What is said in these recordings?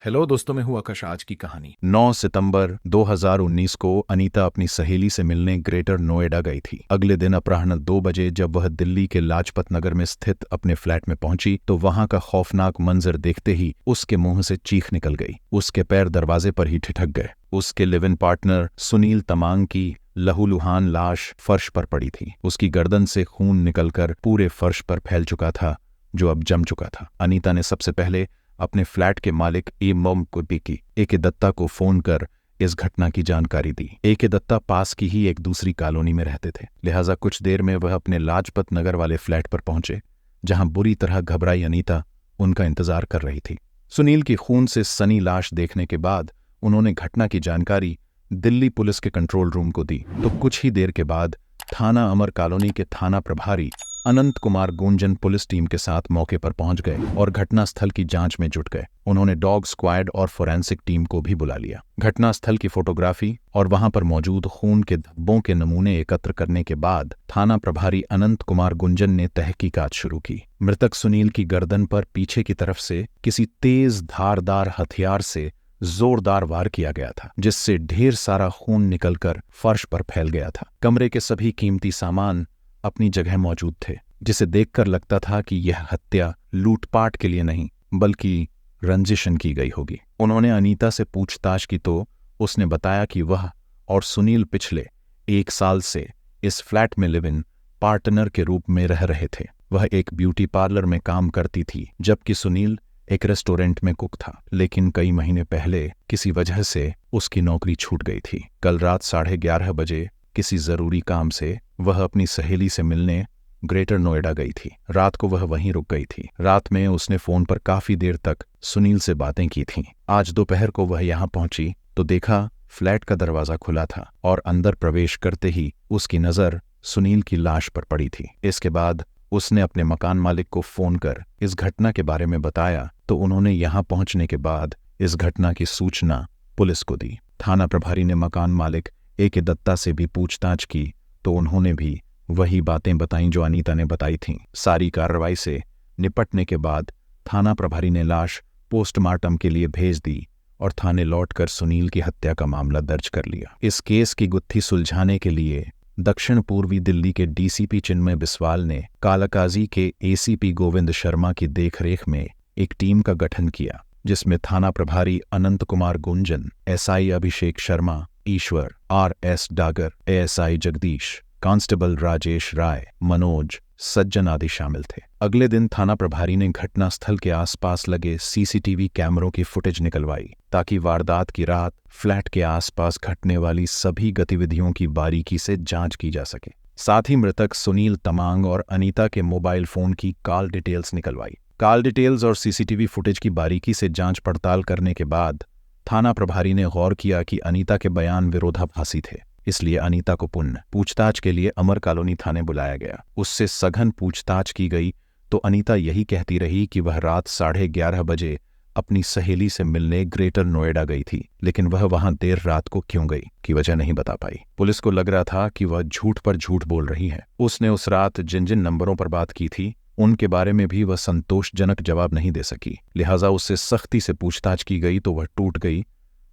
Hello दोस्तों, मैं हूं आकाश। आज की कहानी 9 सितंबर 2019 को अनीता अपनी सहेली से मिलने ग्रेटर नोएडा गई थी। अगले दिन अपराह्न 2 बजे जब वह दिल्ली के लाजपत नगर में स्थित अपने फ्लैट में पहुंची तो वहां का खौफनाक मंजर देखते ही उसके मुंह से चीख निकल गई। उसके पैर दरवाजे पर ही ठिठक गए। उसके live in partner Sunil Tamang की लहूलुहान लाश फर्श पर पड़ी थी। उसकी गर्दन से खून निकलकर पूरे फर्श पर फैल चुका था, जो अब जम चुका था। अनीता ने सबसे पहले अपने फ्लैट के मालिक ए.के. दत्ता को फोन कर इस घटना की जानकारी दी। ए.के. दत्ता पास की ही एक दूसरी कॉलोनी में रहते थे, लिहाजा कुछ देर में वह अपने लाजपत नगर वाले फ्लैट पर पहुंचे, जहां बुरी तरह घबराई अनीता उनका इंतजार कर रही थी। सुनील की खून से सनी लाश देखने के बाद उन्होंने घटना की जानकारी दिल्ली पुलिस के कंट्रोल रूम को दी तो कुछ ही देर के बाद थाना अमर कॉलोनी के थाना प्रभारी अनंत कुमार गुंजन पुलिस टीम के साथ मौके पर पहुंच गए और घटनास्थल की जांच में जुट गए। उन्होंने डॉग स्क्वाड और फोरेंसिक टीम को भी बुला लिया। घटनास्थल की फोटोग्राफी और वहां पर मौजूद खून के धब्बों के नमूने एकत्र करने के बाद थाना प्रभारी अनंत कुमार गुंजन ने तहकीकात शुरू की। मृतक सुनील की गर्दन पर पीछे की तरफ से किसी तेज धारदार हथियार से जोरदार वार किया गया था, जिससे ढेर सारा खून निकलकर फर्श पर फैल गया था। कमरे के सभी कीमती सामान अपनी जगह मौजूद थे, जिसे देखकर लगता था कि यह हत्या लूटपाट के लिए नहीं बल्कि रंजिशन की गई होगी। उन्होंने अनीता से पूछताछ की तो उसने बताया कि वह और सुनील पिछले 1 साल से इस फ्लैट में लिव इन पार्टनर के रूप में रह रहे थे। वह एक ब्यूटी पार्लर में काम करती थी, जबकि सुनील एक रेस्टोरेंट में कुक था। लेकिन कई महीने पहले किसी वजह से उसकी नौकरी छूट गई थी। कल रात 11:30 बजे किसी जरूरी काम से वह अपनी सहेली से मिलने ग्रेटर नोएडा गई थी। रात को वह वहीं रुक गई थी। रात में उसने फोन पर काफी देर तक सुनील से बातें की थीं। आज दोपहर को वह यहां पहुंची तो देखा फ्लैट का दरवाजा खुला था और अंदर प्रवेश करते ही उसकी नजर सुनील की लाश पर पड़ी थी। इसके बाद उसने अपने मकान मालिक को फोन कर इस घटना के बारे में बताया तो उन्होंने यहां पहुंचने के बाद इस घटना की सूचना पुलिस को दी। थाना प्रभारी ने मकान मालिक ए.के. दत्ता से भी पूछताछ की तो उन्होंने भी वही बातें बताईं जो अनीता ने बताई थीं। सारी कार्रवाई से निपटने के बाद थाना प्रभारी ने लाश पोस्टमार्टम के लिए भेज दी और थाने लौटकर सुनील की हत्या का मामला दर्ज कर लिया। इस केस की गुत्थी सुलझाने के लिए दक्षिण पूर्वी दिल्ली के डीसीपी चिन्मय बिस्वाल ने कालाकाजी के एसीपी गोविंद शर्मा की देखरेख में एक टीम का गठन किया, जिसमें थाना प्रभारी Anant Kumar Gunjan, SI Abhishek Sharma, Ishwar, R S. Dagar, ASI Jagdish, constable Rajesh Rai, Manoj, Sajjan आदि शामिल थे। अगले दिन थाना प्रभारी ने घटनास्थल के आसपास लगे सीसीटीवी कैमरों की फुटेज निकलवाई ताकि वारदात की रात फ्लैट के आसपास घटने वाली सभी गतिविधियों की बारीकी से जांच की जा सके। साथ ही मृतक सुनील तमांग और अनीता के मोबाइल फोन की कॉल डिटेल्स निकलवाई। कॉल डिटेल्स और सीसीटीवी फुटेज की बारीकी से जांच पड़ताल करने के बाद थाना प्रभारी ने गौर किया कि अनीता के बयान विरोधाभासी थे, इसलिए अनीता को पुनः पूछताछ के लिए अमर कॉलोनी थाने बुलाया गया। उससे सघन पूछताछ की गई तो अनीता यही कहती रही कि वह रात 11:30 बजे अपनी सहेली से मिलने ग्रेटर नोएडा गई थी, लेकिन वह वहां देर रात को क्यों गई की वजह नहीं बता पाई। पुलिस को लग रहा था कि वह झूठ पर झूठ बोल रही है। उसने उस रात जिन जिन नंबरों पर बात की थी उनके बारे में भी वह संतोषजनक जवाब नहीं दे सकी, लिहाजा उससे सख्ती से पूछताछ की गई तो वह टूट गई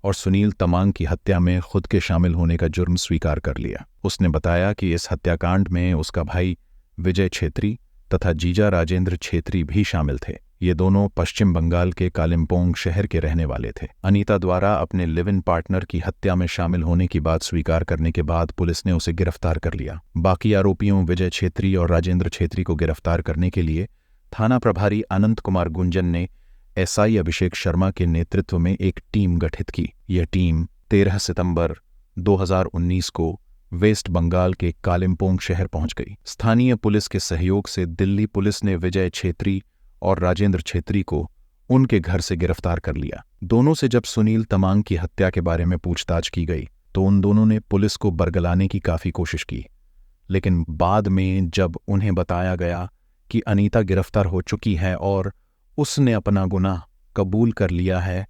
और सुनील तमांग की हत्या में खुद के शामिल होने का जुर्म स्वीकार कर लिया। उसने बताया कि इस हत्याकांड में उसका भाई विजय छेत्री तथा जीजा राजेंद्र छेत्री भी शामिल थे। ये दोनों पश्चिम बंगाल के कालिम्पोंग शहर के रहने वाले थे। अनीता द्वारा अपने लिव इन पार्टनर की हत्या में शामिल होने की बात स्वीकार करने के बाद पुलिस ने उसे गिरफ्तार कर लिया। बाकी आरोपियों विजय छेत्री और राजेंद्र छेत्री को गिरफ्तार करने के लिए थाना प्रभारी अनंत कुमार गुंजन ने एसआई अभिषेक शर्मा के नेतृत्व में एक टीम गठित की। यह टीम 13 सितंबर 2019 को वेस्ट बंगाल के कालिम्पोंग शहर पहुंच गई। स्थानीय पुलिस के सहयोग से दिल्ली पुलिस ने विजय छेत्री और राजेंद्र छेत्री को उनके घर से गिरफ्तार कर लिया। दोनों से जब सुनील तमांग की हत्या के बारे में पूछताछ की गई तो उन दोनों ने पुलिस को बरगलाने की काफी कोशिश की, लेकिन बाद में जब उन्हें बताया गया कि अनीता गिरफ्तार हो चुकी है और उसने अपना गुनाह कबूल कर लिया है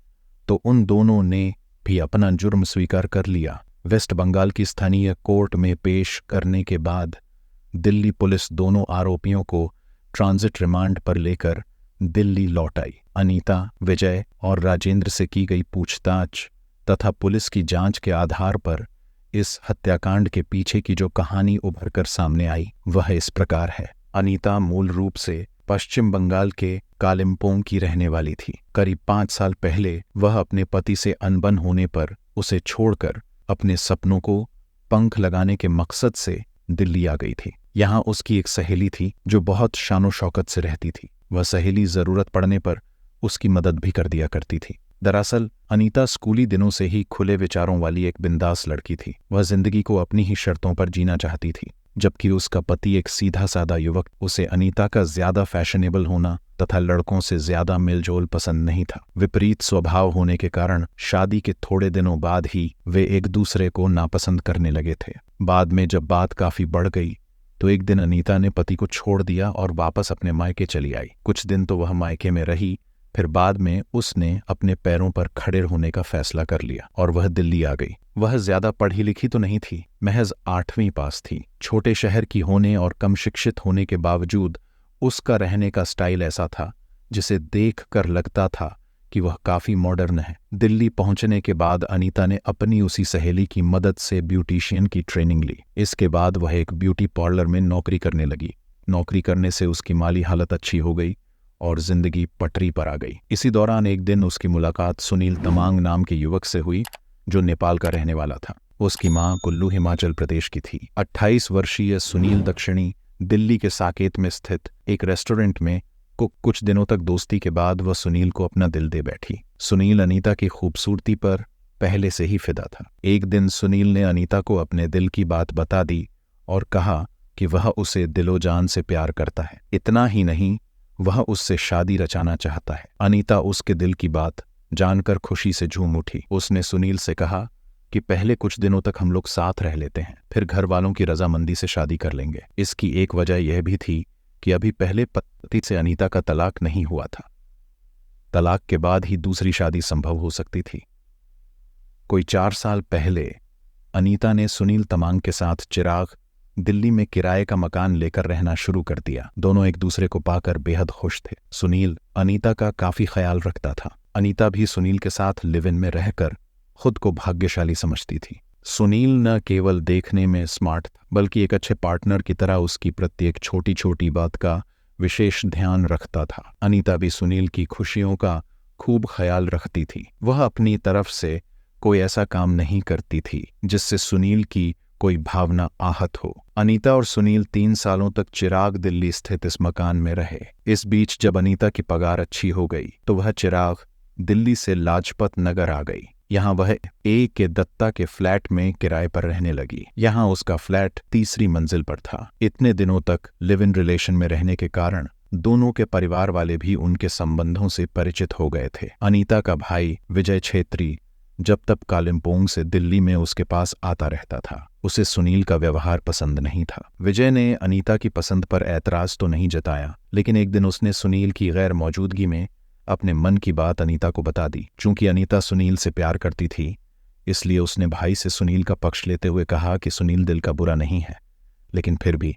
तो उन दोनों ने भी अपना जुर्म स्वीकार कर लिया। वेस्ट बंगाल की स्थानीय कोर्ट में पेश करने के बाद दिल्ली पुलिस दोनों आरोपियों को ट्रांजिट रिमांड पर लेकर दिल्ली लौट आई। अनीता, विजय और राजेंद्र से की गई पूछताछ तथा पुलिस की जांच के आधार पर इस हत्याकांड के पीछे की जो कहानी उभर कर सामने आई वह इस प्रकार है। अनीता मूल रूप से पश्चिम बंगाल के कालिम्पोंग की रहने वाली थी। करीब 5 साल पहले वह अपने पति से अनबन होने पर उसे छोड़कर अपने सपनों को पंख लगाने के मकसद से दिल्ली आ गई थी। यहाँ उसकी एक सहेली थी जो बहुत शानो शौकत से रहती थी। वह सहेली जरूरत पड़ने पर उसकी मदद भी कर दिया करती थी। दरअसल अनीता स्कूली दिनों से ही खुले विचारों वाली एक बिंदास लड़की थी। वह जिंदगी को अपनी ही शर्तों पर जीना चाहती थी, जबकि उसका पति एक सीधा साधा युवक। उसे अनीता का ज्यादा फैशनेबल होना तथा लड़कों से ज्यादा मेलजोल पसंद नहीं था। विपरीत स्वभाव होने के कारण शादी के थोड़े दिनों बाद ही वे एक दूसरे को नापसंद करने लगे थे। बाद में जब बात काफी बढ़ गई तो एक दिन अनीता ने पति को छोड़ दिया और वापस अपने मायके चली आई। कुछ दिन तो वह मायके में रही, फिर बाद में उसने अपने पैरों पर खड़े होने का फैसला कर लिया और वह दिल्ली आ गई। वह ज्यादा पढ़ी लिखी तो नहीं थी, महज 8वीं पास थी। छोटे शहर की होने और कम शिक्षित होने के बावजूद उसका रहने का स्टाइल ऐसा था जिसे देख कर लगता था कि वह काफी मॉडर्न है। दिल्ली पहुंचने के बाद अनीता ने अपनी उसी सहेली की मदद से ब्यूटिशियन की ट्रेनिंग ली। इसके बाद वह एक ब्यूटी पार्लर में नौकरी करने लगी। नौकरी करने से उसकी माली हालत अच्छी हो गई और जिंदगी पटरी पर आ गई। इसी दौरान एक दिन उसकी मुलाकात सुनील तमांग नाम के युवक से हुई जो नेपाल का रहने वाला था। उसकी मां कुल्लू हिमाचल प्रदेश की थी। 28 वर्षीय सुनील दक्षिणी दिल्ली के साकेत में स्थित एक रेस्टोरेंट में कुछ दिनों तक दोस्ती के बाद वह सुनील को अपना दिल दे बैठी। सुनील अनीता की खूबसूरती पर पहले से ही फिदा था। एक दिन सुनील ने अनीता को अपने दिल की बात बता दी और कहा कि वह उसे दिलो जान से प्यार करता है। इतना ही नहीं, वह उससे शादी रचाना चाहता है। अनीता उसके दिल की बात जानकर खुशी से झूम उठी। उसने सुनील से कहा कि पहले कुछ दिनों तक हम लोग साथ रह लेते हैं, फिर घर वालों की रजामंदी से शादी कर लेंगे। इसकी एक वजह यह भी थी कि अभी पहले पति से अनीता का तलाक नहीं हुआ था। तलाक के बाद ही दूसरी शादी संभव हो सकती थी। कोई 4 साल पहले अनीता ने सुनील तमांग के साथ चिराग दिल्ली में किराए का मकान लेकर रहना शुरू कर दिया। दोनों एक दूसरे को पाकर बेहद खुश थे। सुनील अनीता का काफी ख्याल रखता था। अनीता भी सुनील के साथ लिव इन में रहकर खुद को भाग्यशाली समझती थी। सुनील न केवल देखने में स्मार्ट था, बल्कि एक अच्छे पार्टनर की तरह उसकी प्रत्येक छोटी छोटी बात का विशेष ध्यान रखता था। अनीता भी सुनील की खुशियों का खूब ख्याल रखती थी। वह अपनी तरफ से कोई ऐसा काम नहीं करती थी जिससे सुनील की कोई भावना आहत हो। अनीता और सुनील 3 सालों तक चिराग दिल्ली स्थित इस मकान में रहे। इस बीच जब अनीता की पगार अच्छी हो गई तो वह चिराग दिल्ली से लाजपत नगर आ गई। यहाँ वह ए के दत्ता के फ्लैट में किराए पर रहने लगी। यहाँ उसका फ्लैट 3री मंजिल पर था। इतने दिनों तक लिव इन रिलेशन में रहने के कारण दोनों के परिवार वाले भी उनके संबंधों से परिचित हो गए थे। अनीता का भाई विजय छेत्री जब तक कालिम्पोंग से दिल्ली में उसके पास आता रहता था। उसे सुनील का व्यवहार पसंद नहीं था। विजय ने अनीता की पसंद पर ऐतराज तो नहीं जताया, लेकिन एक दिन उसने सुनील की गैर मौजूदगी में अपने मन की बात अनीता को बता दी। चूंकि अनीता सुनील से प्यार करती थी, इसलिए उसने भाई से सुनील का पक्ष लेते हुए कहा कि सुनील दिल का बुरा नहीं है, लेकिन फिर भी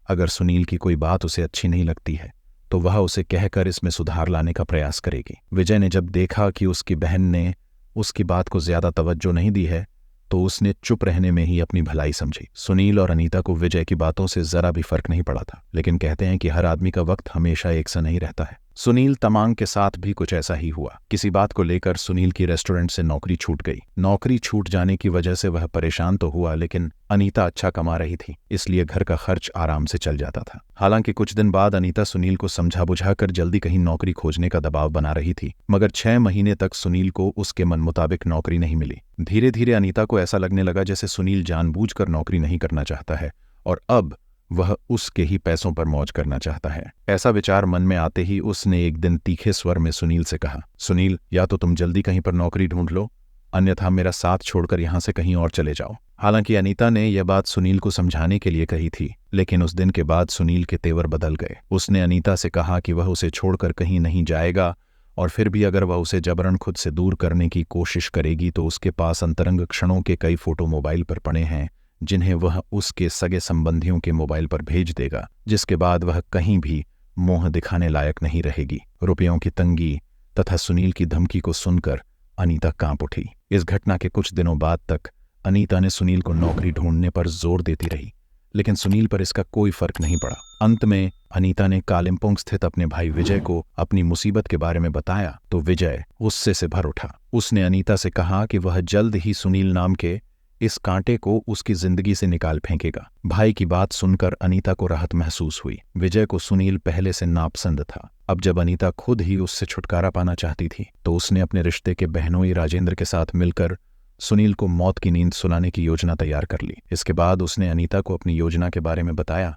अगर सुनील की कोई बात उसे अच्छी नहीं लगती है तो वह उसे कहकर इसमें सुधार लाने का प्रयास करेगी। विजय ने जब देखा कि उसकी बहन ने उसकी बात को ज्यादा तवज्जो नहीं दी है तो उसने चुप रहने में ही अपनी भलाई समझी। सुनील और अनीता को विजय की बातों से जरा भी फर्क नहीं पड़ा था, लेकिन कहते हैं कि हर आदमी का वक्त हमेशा एक सा नहीं रहता है। सुनील तमांग के साथ भी कुछ ऐसा ही हुआ। किसी बात को लेकर सुनील की रेस्टोरेंट से नौकरी छूट गई। नौकरी छूट जाने की वजह से वह परेशान तो हुआ, लेकिन अनीता अच्छा कमा रही थी, इसलिए घर का खर्च आराम से चल जाता था। हालांकि कुछ दिन बाद अनीता सुनील को समझा बुझाकर जल्दी कहीं नौकरी खोजने का दबाव बना रही थी, मगर 6 महीने तक सुनील को उसके मन मुताबिक नौकरी नहीं मिली। धीरे धीरे अनीता को ऐसा लगने लगा जैसे सुनील जानबूझकर नौकरी नहीं करना चाहता है और अब वह उसके ही पैसों पर मौज करना चाहता है। ऐसा विचार मन में आते ही उसने एक दिन तीखे स्वर में सुनील से कहा, सुनील, या तो तुम जल्दी कहीं पर नौकरी ढूंढ लो, अन्यथा मेरा साथ छोड़कर यहां से कहीं और चले जाओ। हालांकि अनीता ने यह बात सुनील को समझाने के लिए कही थी, लेकिन उस दिन के बाद सुनील के तेवर बदल गए। उसने अनीता से कहा कि वह उसे छोड़कर कहीं नहीं जाएगा और फिर भी अगर वह उसे जबरन खुद से दूर करने की कोशिश करेगी तो उसके पास अंतरंग क्षणों के कई फोटो मोबाइल पर पड़े हैं जिन्हें वह उसके सगे संबंधियों के मोबाइल पर भेज देगा, जिसके बाद वह कहीं भी मुंह दिखाने लायक नहीं रहेगी। रुपयों की तंगी तथा सुनील की धमकी को सुनकर अनीता कांप उठी। इस घटना के कुछ दिनों बाद तक अनीता ने सुनील को नौकरी ढूंढने पर जोर देती रही, लेकिन सुनील पर इसका कोई फर्क नहीं पड़ा। अंत में अनीता ने कालिम्पोंग स्थित अपने भाई विजय को अपनी मुसीबत के बारे में बताया तो विजय गुस्से से भर उठा। उसने अनीता से कहा कि वह जल्द ही सुनील नाम के इस कांटे को उसकी जिंदगी से निकाल फेंकेगा। भाई की बात सुनकर अनीता को राहत महसूस हुई। विजय को सुनील पहले से नापसंद था। अब जब अनीता खुद ही उससे छुटकारा पाना चाहती थी तो उसने अपने रिश्ते के बहनोई राजेंद्र के साथ मिलकर सुनील को मौत की नींद सुलाने की योजना तैयार कर ली। इसके बाद उसने अनीता को अपनी योजना के बारे में बताया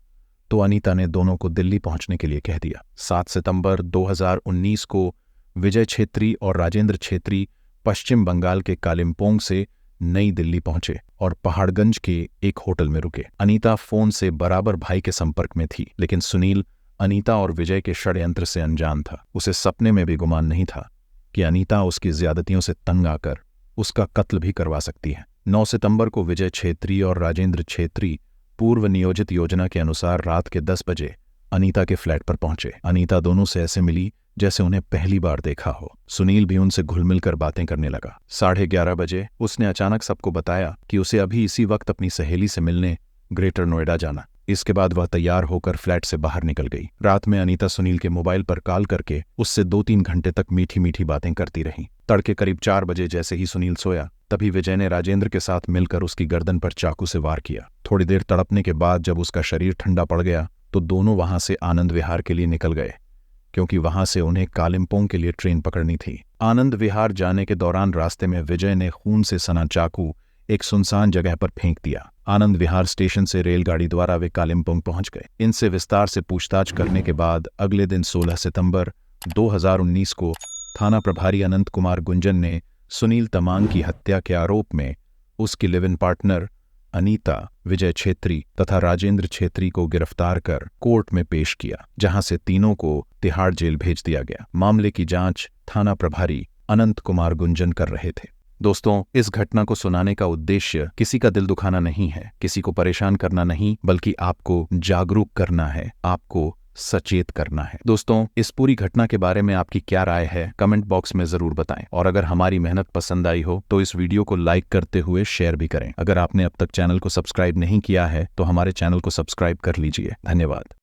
तो अनीता ने दोनों को दिल्ली पहुंचने के लिए कह दिया। 7 सितंबर 2019 को विजय छेत्री और राजेंद्र छेत्री पश्चिम बंगाल के कालिम्पोंग से नई दिल्ली पहुंचे और पहाड़गंज के एक होटल में रुके। अनीता फोन से बराबर भाई के संपर्क में थी, लेकिन सुनील अनीता और विजय के षड्यंत्र से अनजान था। उसे सपने में भी गुमान नहीं था कि अनीता उसकी ज्यादतियों से तंग आकर उसका कत्ल भी करवा सकती है। 9 सितंबर को विजय छेत्री और राजेंद्र छेत्री पूर्व नियोजित योजना के अनुसार रात के 10 बजे अनीता के फ्लैट पर पहुंचे। अनीता दोनों से ऐसे मिली जैसे उन्हें पहली बार देखा हो। सुनील भी उनसे घुल मिलकर बातें करने लगा। 11:30 बजे उसने अचानक सबको बताया कि उसे अभी इसी वक्त अपनी सहेली से मिलने ग्रेटर नोएडा जाना। इसके बाद वह तैयार होकर फ्लैट से बाहर निकल गई। रात में अनीता सुनील के मोबाइल पर कॉल करके उससे 2-3 घंटे तक मीठी मीठी बातें करती रही। तड़के करीब 4 बजे जैसे ही सुनील सोया तभी विजय ने राजेंद्र के साथ मिलकर उसकी गर्दन पर चाकू से वार किया। थोड़ी देर तड़पने के बाद जब उसका शरीर ठंडा पड़ गया तो दोनों वहां से आनंद विहार के लिए निकल गए, क्योंकि वहां से उन्हें कालिम्पोंग के लिए ट्रेन पकड़नी थी। आनंद विहार जाने के दौरान रास्ते में विजय ने खून से सना चाकू एक सुनसान जगह पर फेंक दिया। आनंद विहार स्टेशन से रेलगाड़ी द्वारा वे कालिम्पोंग पहुंच गए। इनसे विस्तार से पूछताछ करने के बाद अगले दिन 16 सितंबर 2019 को थाना प्रभारी अनंत कुमार गुंजन ने सुनील तमांग की हत्या के आरोप में उसकी लिव इन पार्टनर अनीता, विजय छेत्री तथा राजेंद्र छेत्री को गिरफ्तार कर कोर्ट में पेश किया, जहां से तीनों को तिहाड़ जेल भेज दिया गया। मामले की जांच थाना प्रभारी अनंत कुमार गुंजन कर रहे थे। दोस्तों, इस घटना को सुनाने का उद्देश्य किसी का दिल दुखाना नहीं है, किसी को परेशान करना नहीं, बल्कि आपको जागरूक करना है, आपको सचेत करना है। दोस्तों, इस पूरी घटना के बारे में आपकी क्या राय है कमेंट बॉक्स में जरूर बताएं, और अगर हमारी मेहनत पसंद आई हो तो इस वीडियो को लाइक करते हुए शेयर भी करें। अगर आपने अब तक चैनल को सब्सक्राइब नहीं किया है तो हमारे चैनल को सब्सक्राइब कर लीजिए। धन्यवाद।